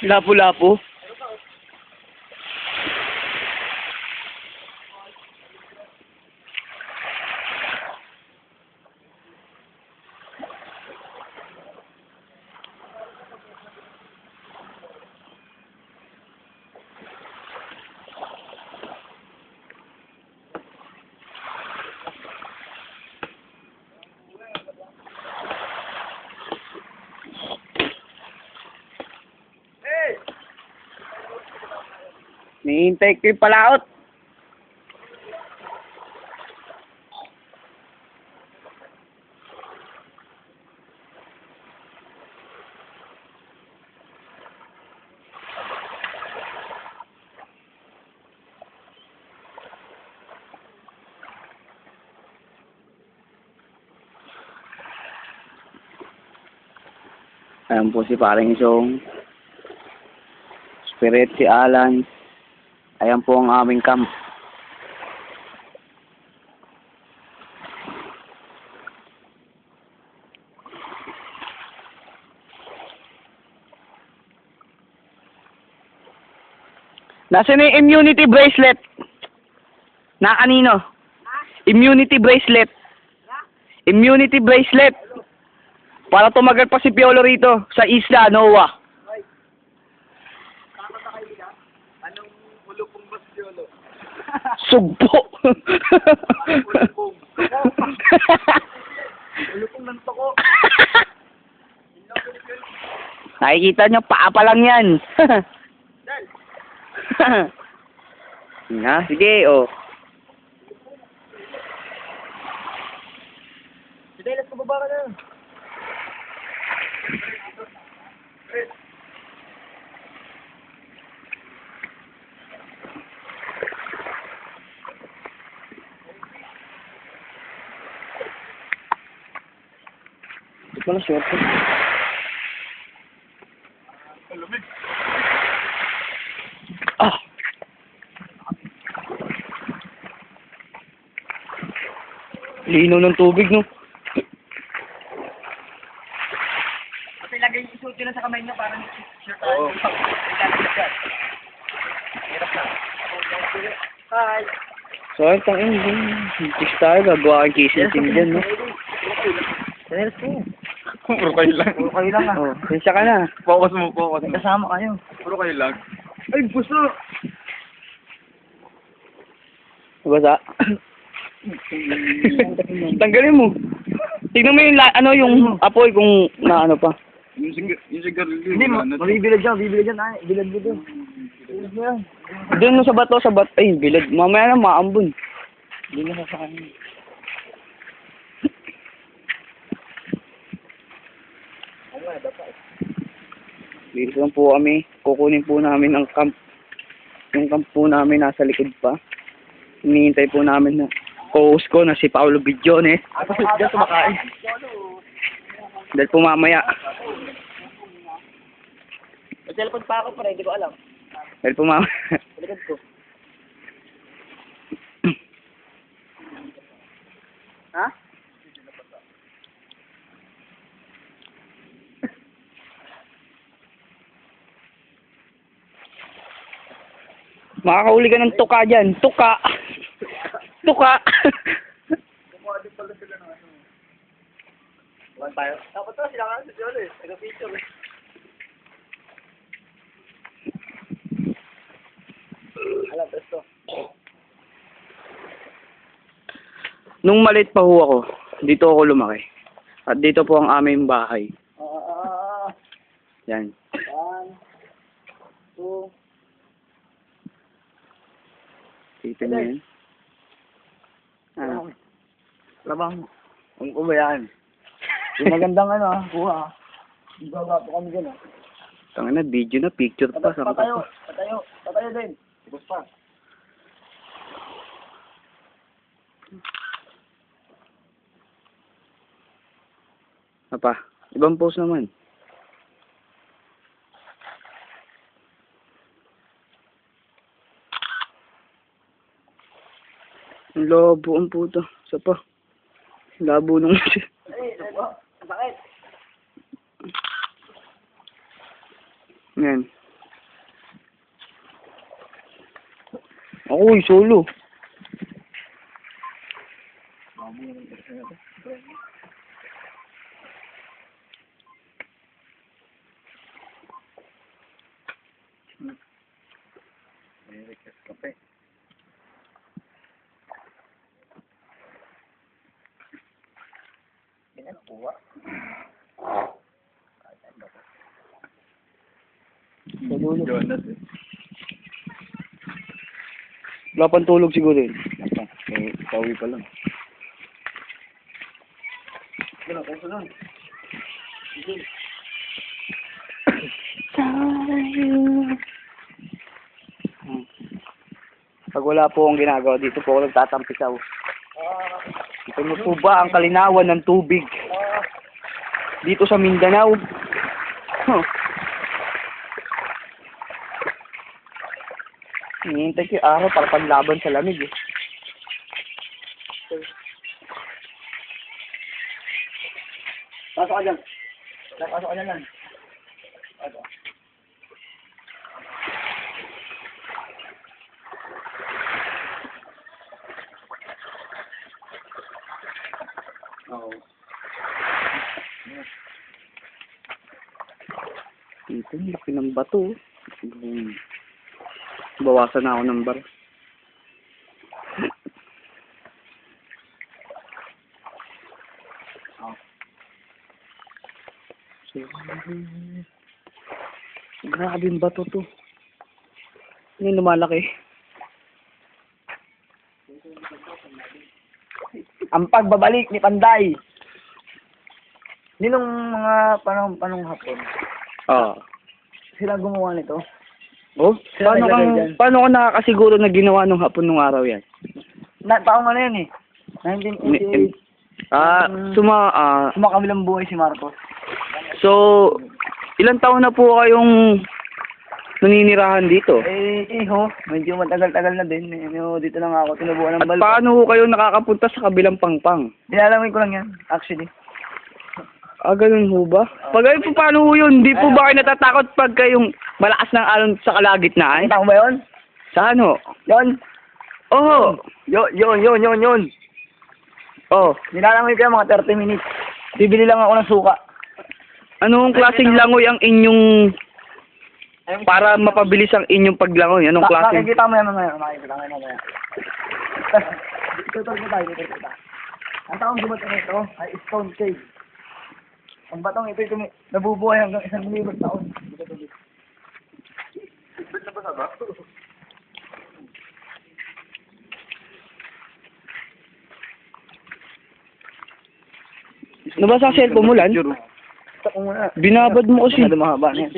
Lapu-lapu. Nihintay ko yung palaot. Ayan po si paring Isong. Spirit, si Alan. Ayan po ang aming camp. Nasaan na yung immunity bracelet? Na kanino? Immunity bracelet. Immunity bracelet. Para tumagal pa si Piolo rito sa isla, Noah. Anong ulo pong bas Piolo? Sugpo. Ulo pong ng toko. Nakikita nyo, paa pa lang yan. Na, sige, oh. Sige, let's go baba ka na. Ito na short. Ah. Lino ng tubig, no? Kasi lagay yung isuot nila sa kamay niya para shirt tayo. Oo. Hirap na. Hi. So, ang tangin, chicks tayo, gagawa kang kissing dyan, no? Let's go. Puro kayo lang. Puro kayo lang ah. Oh, sinsya ka na. Focus mo, focus mo. Kasama kayo. Puro kayo lang. Ay, puso! Basa. Tanggalin mo. Tignan mo yung, yung apoy kung na ano pa. Yung sigarilyo. Hindi, mabibilad dyan, Ay, bilad mo dun. Bilad mo yan. Doon mo sa bato, ay, bilad. Mamaya na, maambun. Hindi na sa kanya. Dito lang po kami. Kukunin po namin ang camp. Yung camp po namin nasa likod pa. Hinihintay po namin na co-host ko na si Paolo Bidione. Ako dyan kumakain. Dahil po mamaya. May cellphone pa ako pero hindi ko alam. Dahil po mamaya. Sa likod ko. Ha? Makakahuli ka ng tuka dyan. Tuka! Tuka! Buwan tayo. Dapat to, sila ka sa Jolo eh. Taga-picture eh. Alam, presto. Nung maliit pa ho ako, dito ako lumaki. At dito po ang aming bahay. Yan. 1, 2, Dito na yun. Ano? labang. Ang umayan. Yung magandang ano ah, kuha ah. Ibaba po kami dyan ah. Tanga na, video na, picture pa. Saan ka Patayo, pa? patayo din. Ibus pa. Apa, ibang post naman. Ang labo ang puto. Isa pa. Labo nung Ay, bakit? Yan. Ako, solo. Kape. Yan, kuha. Sa dulo. Jonas eh. Wala pang tulog siguro yun. Pauwi pa lang. Gano'n, kaso nun. Pag wala po akong ginagawa, dito po ako nagtatampisaw. Ito mo po ba ang kalinawan ng tubig? Dito sa Mindanao. Huh. Hinihintay ko yung araw para panlaban sa lamig eh. Pasok ka dyan. Pasok ka dyan lang. Oo. Dito, laki ng bato. Bawasan na ako ng bar. So, grabe yung bato to. Ano yung lumalaki? Ang pagbabalik ni Panday. Ninong mga panong hapon, Oo. sila gumawa nito. Oh, Sila naglagay dyan. paano ka nakakasiguro na ginawa nung hapon nung araw yan? Taong ano yan eh. 1988. Sumakabilang buhay si Marcos. So, ilang taon na po kayong naninirahan dito? Medyo matagal-tagal na din. Dito lang ako, tinubuan ng At balba. paano ho kayo nakakapunta sa kabilang pangpang? Dinalamin ko lang yan, actually. Ah, ganun ho ba? Pag ayun po, paano ho yun? Di po ba kayo natatakot pag kayong malakas ng alon sa kalagitnaan? Kita ko ba yun? Saan ho? Yun! Oo. Yun! Oh. Nilalangoy ko yan mga 30 minutes. Bibili lang ako ng suka. Anong klaseng langoy ang inyong para mapabilis ang inyong paglangoy? Anong klaseng? Makikita mo yan mamaya. Tutor ko tayo. Ang taong dumating ito ay Stone Cave. Ang batong ito nabubuhay hanggang 1,000 taon. Nabasa sa cellphone mo, Lan? Ito ko muna. Binabad mo kasi. Mahaba na yan.